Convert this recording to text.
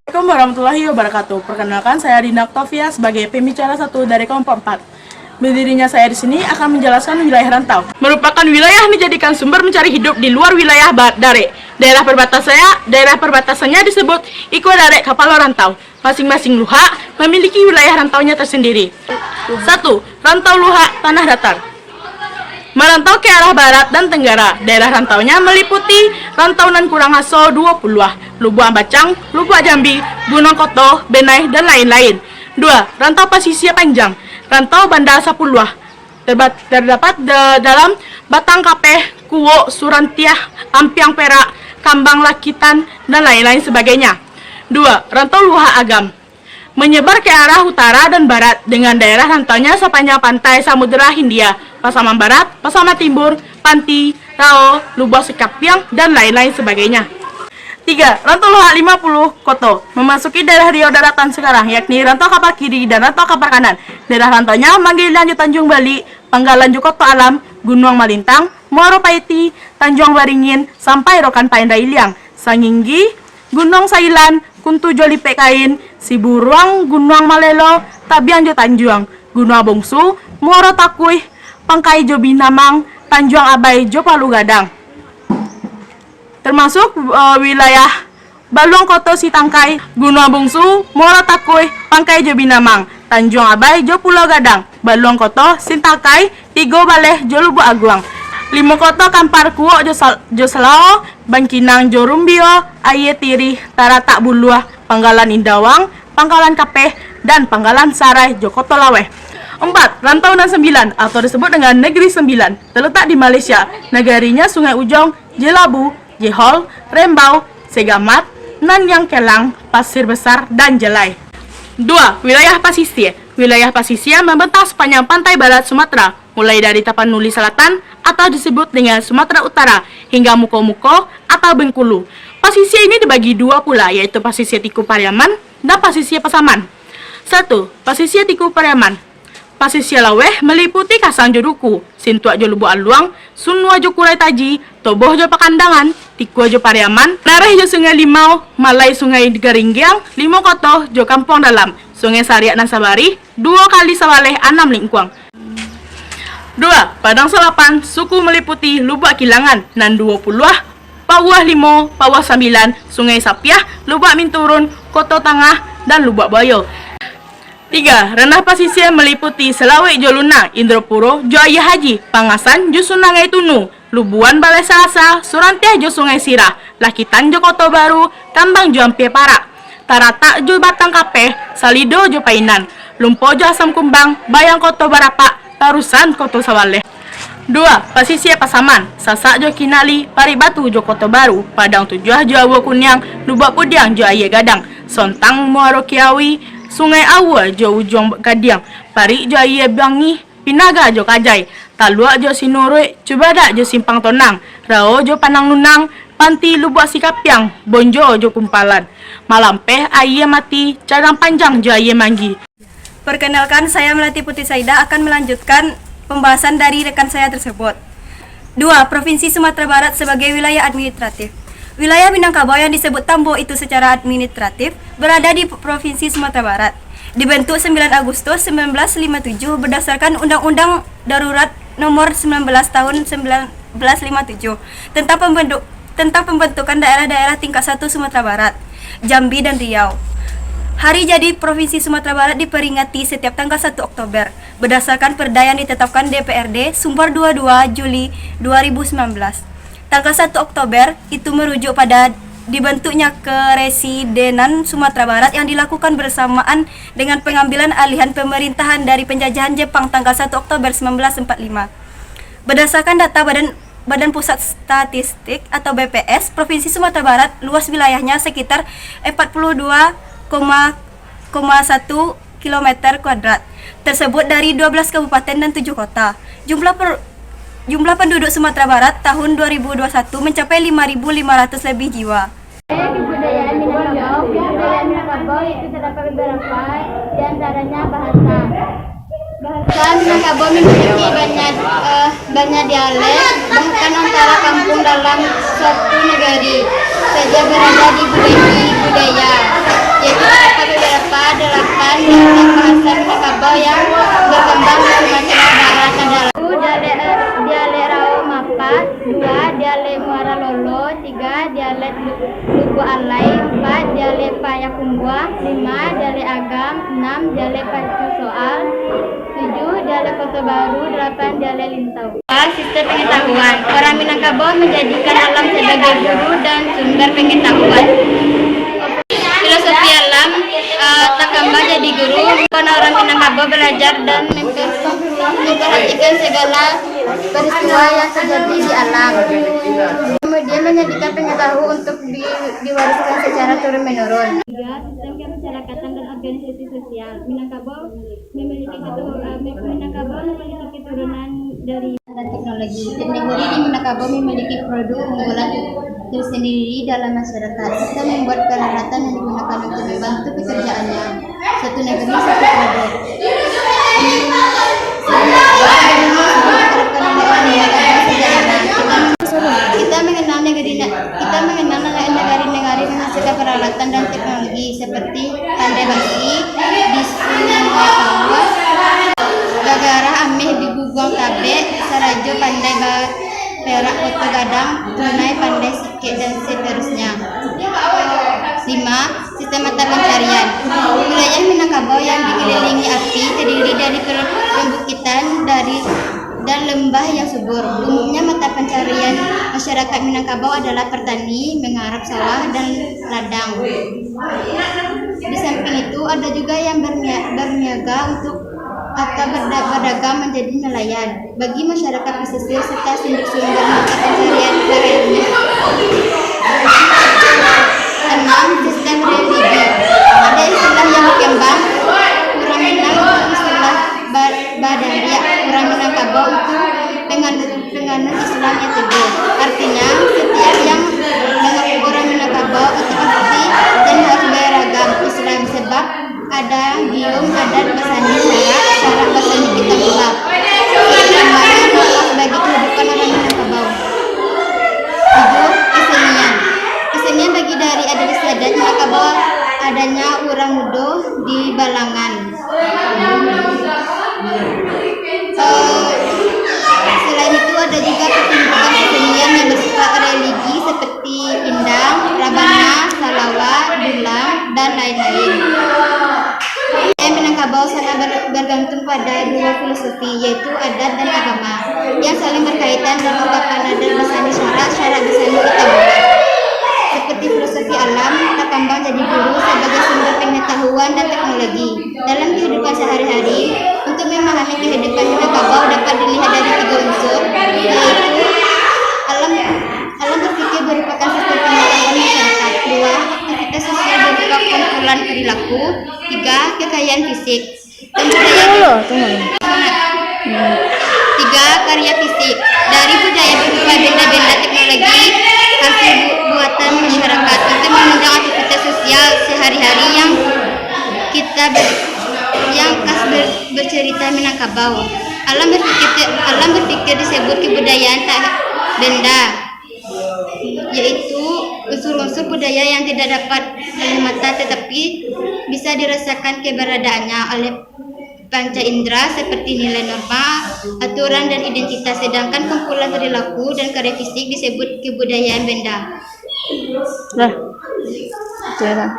Assalamualaikum warahmatullahi wabarakatuh. Perkenalkan, saya Dina Octavia sebagai pembicara satu dari kelompok 4. Berdirinya saya di sini akan menjelaskan wilayah rantau. Merupakan wilayah yang dijadikan sumber mencari hidup di luar wilayah Dare. Daerah perbatasannya disebut Iko Dare Kapalo Rantau. Masing-masing luha memiliki wilayah rantaunya tersendiri. 1. Rantau luha tanah datar. Merantau ke arah barat dan tenggara. Daerah rantaunya meliputi rantau nan kurang aso 20 Lubuk Ambacang, Lubuk Jambi, Gunung Koto, Benai, dan lain-lain. 2. Rantau pasisir panjang. Rantau Banda 10 terdapat dalam Batang Kapeh, Kuwo, Surantiah, Ampiang Perak, Kambang Lakitan, dan lain-lain sebagainya. 2. Rantau luha agam. Menyebar ke arah utara dan barat dengan daerah rantaunya sepanjang pantai Samudera Hindia, Pasaman Barat, Pasaman Timur, Panti, Rao, Lubuk Sekapiang, dan lain-lain sebagainya. 3. Rantau luha 50 Koto. Memasuki daerah Riau daratan sekarang, yakni rantau kapal kiri dan rantau kapal kanan. Daerah rantaunya Manggilan Tanjung Bali, Panggalan Koto Alam, Gunung Malintang, Muaro Paiti, Tanjung Waringin, sampai Rokan Paindailiang, Sanginggi, Gunung Sailan, Kuntu Joli Pekain, Siburuang, Gunung Malelo, Tabiang Jo Tanjuang, Gunung Bongsu, Muaro Takuih, Pangkai Jo Binamang, Tanjung Abai Jo Palu Gadang. Termasuk wilayah Baluang Koto Sitangkai, Gunung Bongsu, Muaro Takuih, Pangkai Jo Binamang, Tanjung Abai Jo Pulau Gadang, Baluang Koto Sintangkai, Tigo Baleh Jo Lubuk Aguang. 5 koto Kampar Kuwo Jo Selao, Bangkinang Jo Rumbio, Aye Tiri, Taratak Buluah, Panggalan Indawang, Panggalan Kapeh, dan Panggalan Sarai Jo Koto Laweh. 4. Rantau nan 9 atau disebut dengan Negeri 9 terletak di Malaysia. Negarinya Sungai Ujong, Jelabu, Jehol, Rembau, Segamat, Nanyang Kelang, Pasir Besar, dan Jelai. 2. Wilayah pasisir. Wilayah pasisir membentang sepanjang pantai barat Sumatera, mulai dari Tapanuli Selatan atau disebut dengan Sumatera Utara hingga Muko-Muko atau Bengkulu. Pasisir ini dibagi dua pula, yaitu pasisir Tiku Pariaman dan pasisir Pasaman. 1. Pasisir Tiku Pariaman. Pasisir Laweh meliputi Kasang Jo Duku, Sintuak Jo Lubuk Aluang, Sunua Jo Kurai Taji, Toboh Jo Pakandangan, Tikua Jo Pariaman, Nareh Jo Sungai Limau, Malai Sungai Garinggiang, Limo Koto Jo Kampung Dalam, Sungai Sariak dan Sabari, 2 kali Sawaleh 6 Lingkuang. 2. Padang Selapan, suku meliputi Lubuk Kilangan, nan 20 Pawah 5, Pawah 9, Sungai Sapiah, Lubuk Minturun, Koto Tangah, dan Lubuk Boyo. 3. Rendah pasisir meliputi Selawik Jo Luna, Indropuro Jo Ayah Haji, Pangasan Jo Sunangai Tunu, Lubuan Balai Salasa, Surantiah Jo Sungai Sirah, Lakitan Jo Koto Baru, Kambang Jo Ampie Parak, Taratak Jo Batang Kapeh, Salido Jo Painan, Lumpo Jo Asam Kumbang, Bayang Koto Barapak, Tarusan Koto Sawaleh. 2. Pasisir Pasaman, Sasak Jo Kinali, Paribatu Jo Koto Baru, Padang Tujuh Jo Awu Kunyang, Lubuk Pudiang Jo Aye Gadang, Sontang Muaro Kiawi, Sungai Awu Jo Ujong Gadiang, Parik Jo Aye Bangi, Pinaga Jo Kajai, Taluak Jo Sinurui, Cubadak Jo Simpang Tonang, Rao Jo Panang Lunang, Panti Lubuk Sikapiang, Bonjo Jo Kumpalan, Malampeh Aye Mati, Cadang Panjang Jo Aye Manggi. Perkenalkan, saya Melati Putri Saida akan melanjutkan pembahasan dari rekan saya tersebut. 2. Provinsi Sumatera Barat sebagai wilayah administratif. Wilayah Minangkabau yang disebut Tambo itu secara administratif berada di Provinsi Sumatera Barat. Dibentuk 9 Agustus 1957 berdasarkan Undang-Undang Darurat Nomor 19 Tahun 1957 tentang pembentukan daerah-daerah tingkat 1 Sumatera Barat, Jambi dan Riau. Hari jadi Provinsi Sumatera Barat diperingati setiap tanggal 1 Oktober berdasarkan Perda yang ditetapkan DPRD Sumber 22 Juli 2019. Tanggal 1 Oktober itu merujuk pada dibentuknya Keresidenan Sumatera Barat yang dilakukan bersamaan dengan pengambilan alihan pemerintahan dari penjajahan Jepang tanggal 1 Oktober 1945. Berdasarkan data Badan Pusat Statistik atau BPS, Provinsi Sumatera Barat luas wilayahnya sekitar 42,1 km², tersebut dari 12 kabupaten dan 7 kota. Jumlah penduduk Sumatera Barat tahun 2021 mencapai 5.500 lebih jiwa. Kebudayaan Minangkabau itu terdapat beberapa, di antaranya bahasa. Bahasa Minangkabau memiliki banyak dialek, bahkan antara kampung dalam suatu negari saja berada di budaya. yaitu terdapat beberapa delapan dialek bahasa Minangkabau yang berkembang di Sumatera Barat adalah dialek Rao Mapa, 2 dialek Muara Lolo, 3 dialek Lubu Alai, 4 dialek Payakumbuh, 5 dialek Agam, 6 dialek Pacu Soal, 7 dialek Kota Baru, 8 dialek Lintau. Sistem pengetahuan. Orang Minangkabau menjadikan alam sebagai guru dan sumber pengetahuan. Filosofi alam, Takamba jadi guru, karena orang Minangkabau belajar dan memperhatikan segala peristiwa yang terjadi di alam. Kemudian menjadikan pengetahuan untuk diwariskan secara turun-menurun. 3. Sistem kemasyarakatan dan organisasi sosial. Minangkabau memiliki keturunan dari teknologi. Teknologi di Minangkabau memiliki produk unggulan tersendiri dalam masyarakat. Kita membuat peralatan yang digunakan untuk membantu pekerjaannya. Satu negeri, satu produk. Kita mengenal negara-negara menghasilkan peralatan dan teknologi seperti pandai basi di Sungai Kawas, Gagara Ameh di Gugong Tabe, Sarajo pandai perak Kota Gadang, Tunai pandai sikit dan seterusnya. 5. Sistem mata pencarian. Wilayah Minangkabau yang dikelilingi api terdiri dari perbukitan dan lembah yang subur. Umumnya mata pencarian masyarakat Minangkabau adalah pertani, menggarap sawah dan ladang. Di samping itu ada juga yang berniaga atau berdagang menjadi nelayan. Bagi masyarakat pesisir serta sumber-sumber mata pencarian lainnya. 6. Sistem religi. Ada istilah yang berkembang, kurang Minang itu istilah Badaria. Kurang Minangkabau itu penganut Islam yang teguh. Artinya setiap yang mengaku orang Minangkabau pasti dan harus beragam Islam sebab ada gium, adat, basani, syarat basani kita pula. Keutamaannya adalah bagi kehidupan orang Minangkabau. 7. Kesenian. Kesenian bagi dari adat istiadat Minangkabau adanya urang mudo di Balangan. Selain itu ada juga pertunjukan kesenian yang bersifat religi seperti indang, rabana, salawa, dulang, dan lain-lain. Minangkabau sangat bergantung pada dua filosofi, yaitu adat dan agama, yang saling berkaitan dan merupakan adat basani syarat basani kita buat. Seperti filosofi alam, Takambang jadi guru sebagai sumber pengetahuan dan teknologi. Dalam kehidupan sehari-hari, untuk memahami kehidupan Minangkabau dapat dilihat dari 3 unsur, yaitu alam berpikir merupakan sistem pengetahuan masyarakat. 2. Aktivitas sosial berupa kumpulan perilaku. 3. Kekayaan fisik dan budaya. 3. Karya fisik. Dari budaya berupa benda-benda teknologi hasil buatan masyarakat untuk menunjang aktivitas sosial sehari-hari yang khas bercerita Minangkabau. Alam berpikir disebut kebudayaan tak benda, yaitu unsur-unsur budaya yang tidak dapat oleh mata tetapi bisa dirasakan keberadaannya oleh panca indera seperti nilai norma, aturan dan identitas, sedangkan kumpulan perilaku dan karya fisik disebut kebudayaan benda. Nah, jalan.